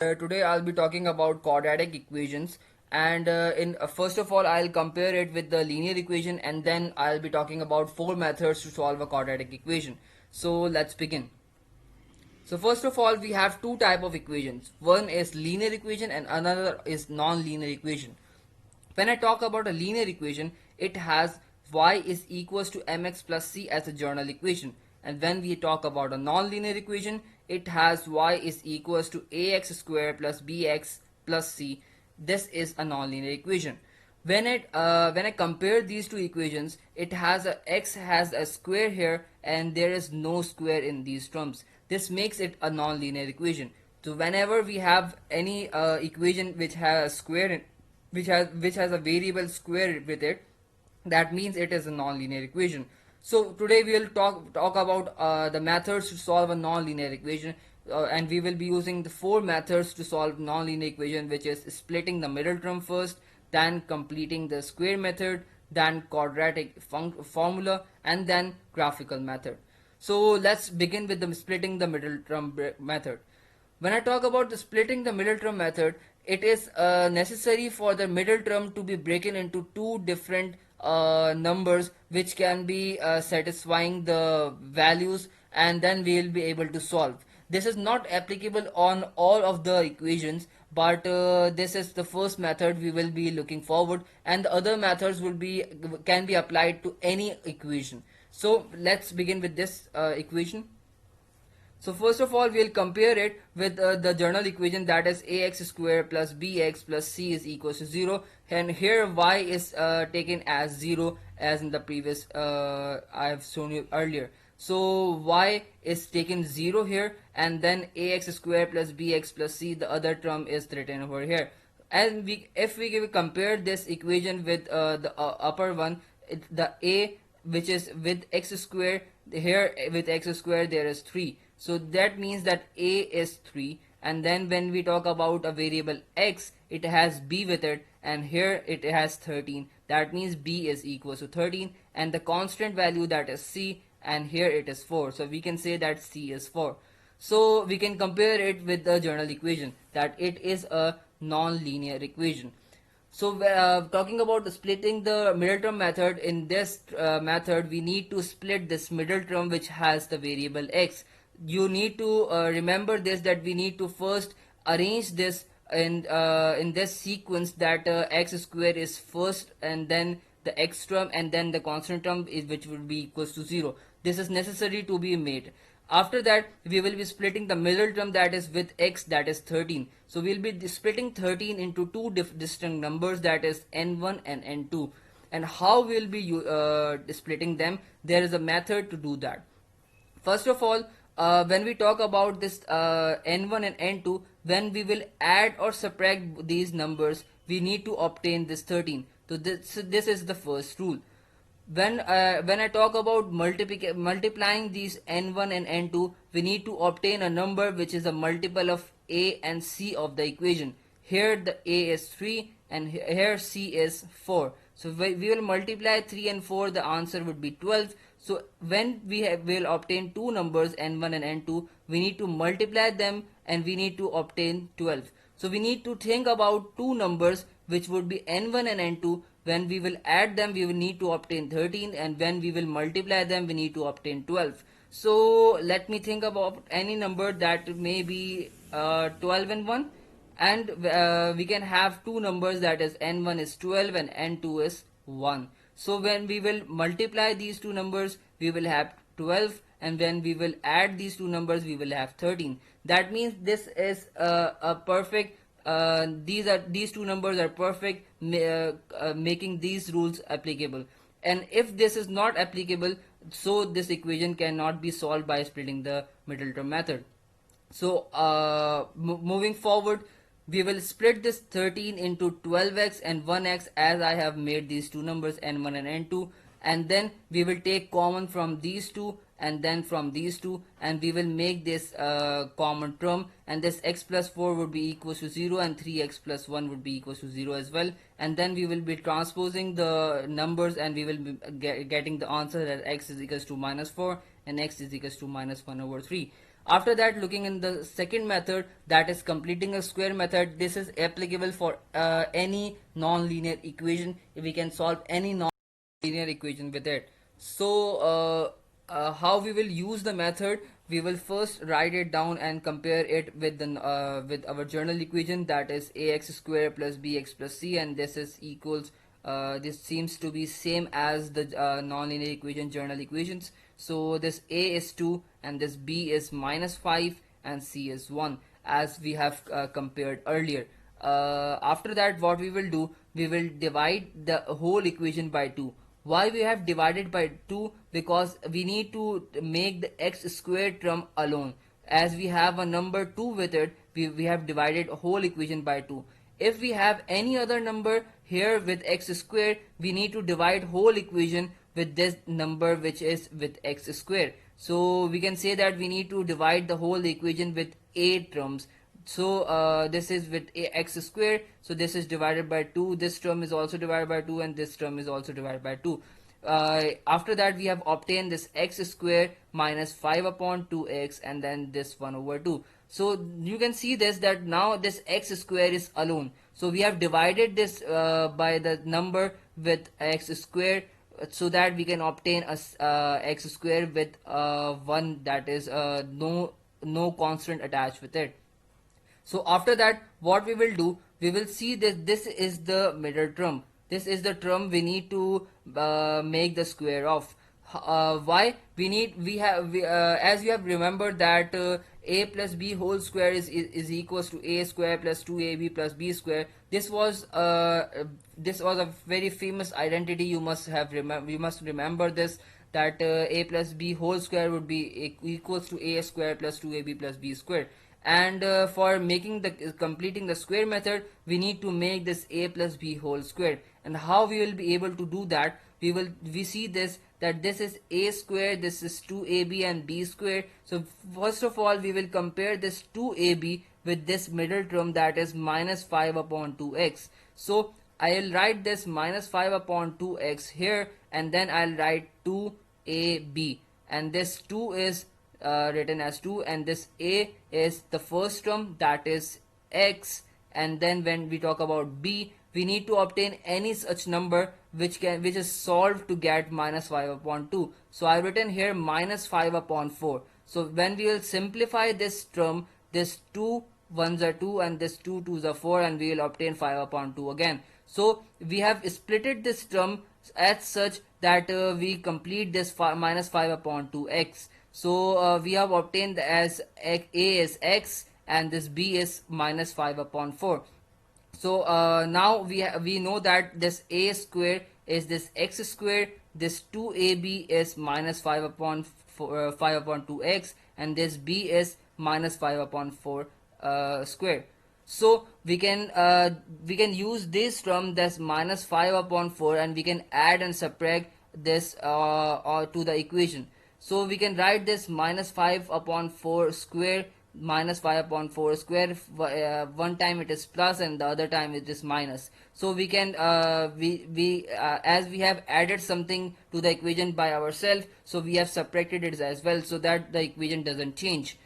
Today I'll be talking about quadratic equations, and in first of all I'll compare it with the linear equation, and then I'll be talking about four methods to solve a quadratic equation. So let's begin. So first of all, we have two type of equations. One is linear equation and another is non-linear equation. When I talk about a linear equation, it has y is equals to mx plus c as a general equation. And when we talk about a non-linear equation, it has y is equals to ax square plus bx plus c. This is a non-linear equation. When I compare these two equations, it has a x has a square here and there is no square in these terms. This makes it a non-linear equation. So whenever we have any equation which has a square in, which has a variable square with it, that means it is a non-linear equation. So today we will talk about the methods to solve a non-linear equation, and we will be using the four methods to solve non-linear equation, which is splitting the middle term first, then completing the square method, then quadratic formula, and then graphical method. So let's begin with the splitting the middle term method. When I talk about the splitting the middle term method, it is necessary for the middle term to be broken into two different numbers which can be satisfying the values, and then we will be able to solve. This is not applicable on all of the equations, but this is the first method we will be looking forward, and the other methods will be can be applied to any equation. So let's begin with this equation. So first of all, we'll compare it with the general equation, that is ax square plus bx plus c is equals to 0, and here y is taken as 0 as in the previous I have shown you earlier. So y is taken 0 here, and then ax square plus bx plus c, the other term, is written over here. And if we compare this equation with the upper one, the a, which is with x square, here with x square there is 3, so that means that a is 3. And then when we talk about a variable x, it has b with it, and here it has 13, that means b is equal to 13, and the constant value, that is c, and here it is 4, so we can say that c is 4. So we can compare it with the general equation, that it is a non-linear equation. So talking about the splitting the middle term method, in this method we need to split this middle term which has the variable x. You need to remember this, that we need to first arrange this in this sequence, that x square is first, and then the x term, and then the constant term is which will be equals to 0. This is necessary to be made. After that, we will be splitting the middle term, that is with x, that is 13. So we'll be splitting 13 into two distinct numbers, that is n1 and n2. And how we'll be splitting them? There is a method to do that. First of all, when we talk about this n1 and n2, when we will add or subtract these numbers, we need to obtain this 13. So this is the first rule. When I talk about multiplying these n1 and n2, we need to obtain a number which is a multiple of a and c of the equation. Here the a is 3 and here c is 4. So we will multiply 3 and 4, the answer would be 12. So when will obtain two numbers n1 and n2, we need to multiply them and we need to obtain 12. So we need to think about two numbers which would be n1 and n2. When we will add them, we will need to obtain 13, and when we will multiply them, we need to obtain 12. So let me think about any number that may be 12 and 1, and we can have two numbers, that is n1 is 12 and n2 is 1. So when we will multiply these two numbers, we will have 12, and when we will add these two numbers, we will have 13. That means this is a perfect these two numbers are perfect, making these rules applicable. And if this is not applicable, so this equation cannot be solved by splitting the middle term method. So moving forward, we will split this 13 into 12x and 1x, as I have made these two numbers n1 and n2, and then we will take common from these two and then from these two, and we will make this common term, and this x plus 4 would be equals to 0 and 3x plus 1 would be equals to 0 as well. And then we will be transposing the numbers, and we will be getting the answer that x is equals to minus 4 and x is equals to minus 1 over 3. After that, looking in the second method, that is completing a square method, this is applicable for any non-linear equation. We can solve any non-linear equation with it. So how we will use the method, we will first write it down and compare it with the with our general equation, that is ax square plus bx plus c, and this is equals this seems to be same as the nonlinear equation general equations. So this a is 2 and this b is minus 5 and c is 1, as we have compared earlier. After that, what we will do, we will divide the whole equation by 2. Why we have divided by 2? Because we need to make the x squared term alone. As we have a number 2 with it, we have divided a whole equation by 2. If we have any other number here with x squared, we need to divide whole equation with this number which is with x squared. So we can say that we need to divide the whole equation with 8 terms. So this is with x squared, so this is divided by 2, this term is also divided by 2, and this term is also divided by 2. After that, we have obtained this x square minus 5 upon 2x, and then this 1 over 2. So you can see this, that now this x square is alone. So we have divided this by the number with x square, so that we can obtain a x square with 1, that is no constant attached with it. So after that, what we will do, we will see that this is the middle term. This is the term we need to make the square of. Why as you have remembered that a plus b whole square is equals to a square plus 2ab plus b square. This was a very famous identity. You must remember this, that a plus b whole square would be equals to a square plus 2ab plus b square. And for making the completing the square method, we need to make this a plus b whole square. And how we will be able to do that, we see this, that this is a square, this is 2ab and b square. So first of all, we will compare this 2ab with this middle term, that is minus 5 upon 2x. So I'll write this minus 5 upon 2x here, and then I'll write 2ab, and this 2 is written as 2, and this a is the first term, that is x. And then when we talk about b, we need to obtain any such number which is solved to get minus 5 upon 2. So I've written here minus 5 upon 4. So when we will simplify this term, this 2 ones are 2 and this 2 twos are 4, and we will obtain 5 upon 2 again. So we have splitted this term as such that we complete this minus 5 upon 2x. So we have obtained as a is x and this b is minus 5 upon 4. So now we know that this a square is this x square, this 2ab is minus 5 upon 5 upon 2x, and this b is minus 5 upon 4 square. So we can use this term, that's minus 5 upon 4, and we can add and subtract this to the equation. So we can write this minus 5 upon 4 square, minus 5 upon 4 square. One time it is plus and the other time it is minus. So we can as we have added something to the equation by ourselves, so we have subtracted it as well, so that the equation doesn't change.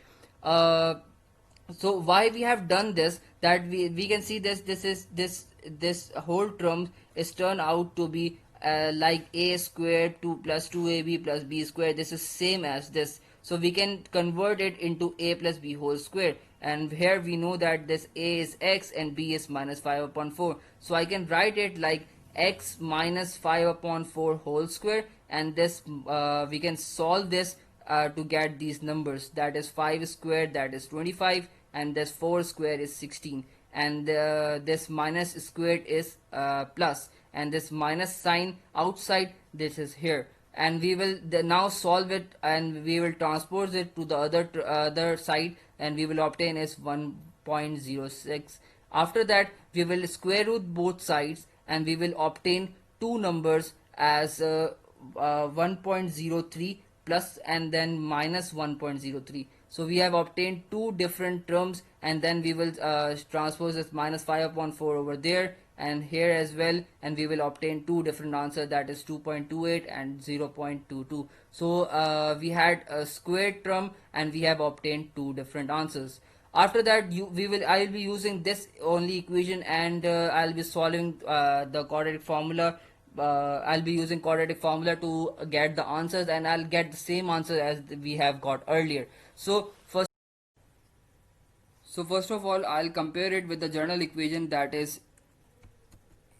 So why we have done this, that we can see this whole term is turned out to be like a squared 2 plus 2ab plus b squared. This is same as this, so we can convert it into a plus b whole square. And here we know that this a is x and b is minus 5 upon 4, so I can write it like x minus 5 upon 4 whole square. And this we can solve this to get these numbers, that is 5 squared, that is 25, and this 4 square is 16, and this minus squared is plus, and this minus sign outside, this is here. And we will now solve it, and we will transpose it to the other side, and we will obtain is 1.06. After that, we will square root both sides, and we will obtain two numbers as 1.03 plus and then minus 1.03. So we have obtained two different terms, and then we will transpose this minus 5 upon 4 over there, and here as well, and we will obtain two different answers, that is 2.28 and 0.22. So we had a squared term and we have obtained two different answers. After that, I'll be using this only equation, and I'll be solving the quadratic formula. I'll be using quadratic formula to get the answers, and I'll get the same answer as we have got earlier. So first of all, I'll compare it with the general equation, that is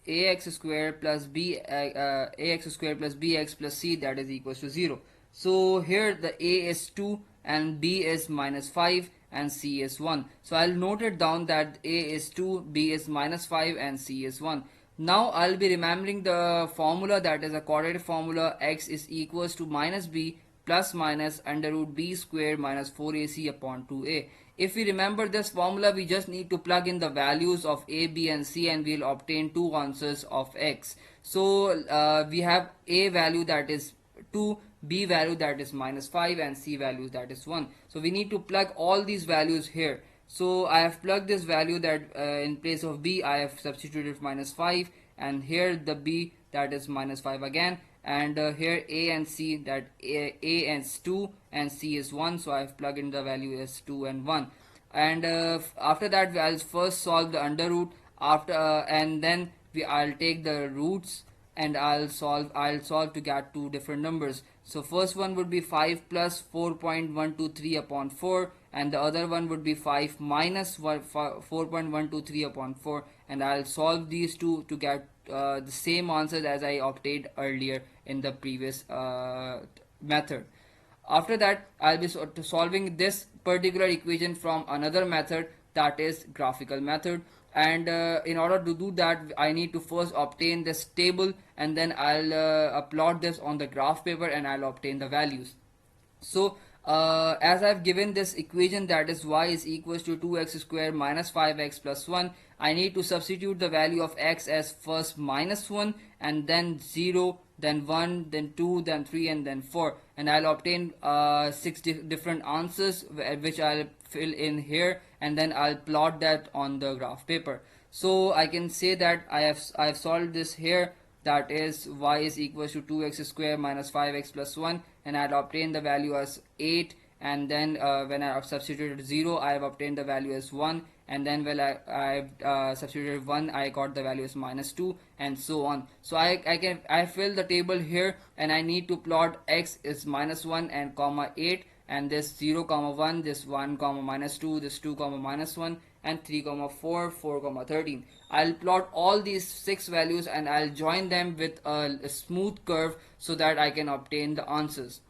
ax square plus ax square plus bx plus c, that is equals to 0. So here the a is 2 and b is minus 5 and c is 1. So I'll note it down that a is 2, b is minus 5 and c is 1. Now I'll be remembering the formula, that is a quadratic formula, x is equals to minus b plus minus under root b square minus 4ac upon 2a. If we remember this formula, we just need to plug in the values of a, b and c, and we'll obtain two answers of x. So we have a value, that is 2, b value, that is minus 5, and c value, that is 1. So we need to plug all these values here. So I have plugged this value, that in place of b I have substituted minus 5, and here the b, that is minus 5 again, and here a and c, that a is 2 and c is 1. So I have plugged in the value as 2 and 1, and after that I'll first solve the under root, and then I'll take the roots, and I'll solve to get two different numbers. So first one would be 5 plus 4.123 upon 4, and the other one would be 5 minus 4.123 upon 4, and I'll solve these two to get the same answers as I obtained earlier in the previous method. After that, I'll be solving this particular equation from another method, that is graphical method. And in order to do that, I need to first obtain this table, and then I'll plot this on the graph paper, and I'll obtain the values. So as I've given this equation, that is y is equals to 2x square minus 5x plus 1, I need to substitute the value of x as first minus 1, and then 0, then 1, then 2, then 3, and then 4, and I'll obtain 6 different answers, which I'll fill in here, and then I'll plot that on the graph paper. So I can say that I have solved this here, that is y is equals to 2x square minus 5x plus 1, and I'll obtain the value as 8, and then when I have substituted 0, I have obtained the value as 1, and then when I've substituted 1, I got the value as minus 2, and so on. So I fill the table here, and I need to plot x is minus 1 and comma 8, and this 0 comma 1, this 1 comma minus 2, this 2 comma minus 1, and 3 comma 4, 4 comma 13. I'll plot all these 6 values, and I'll join them with a smooth curve so that I can obtain the answers.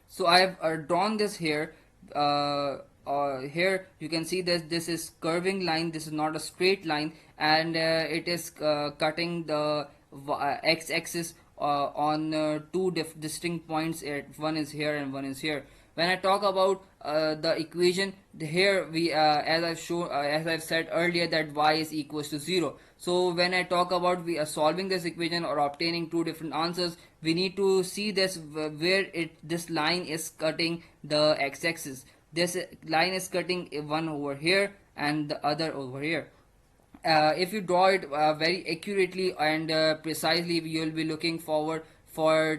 So I have drawn this here. Here you can see that this is curving line, this is not a straight line, and it is cutting the x-axis on two distinct points. One is here and one is here. When I talk about the equation, here we as I've said earlier, that y is equals to 0. So when I talk about we are solving this equation or obtaining two different answers, we need to see this where this line is cutting the x-axis. This line is cutting one over here and the other over here. If you draw it very accurately and precisely, you will be looking forward for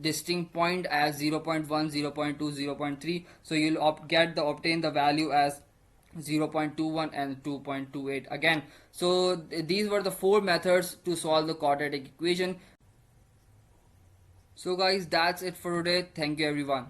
distinct point as 0 0.1, 0 0.2, 0 0.3. So you'll obtain the value as 0.21 and 2.28 again. So these were the 4 methods to solve the quadratic equation. So guys, that's it for today. Thank you everyone.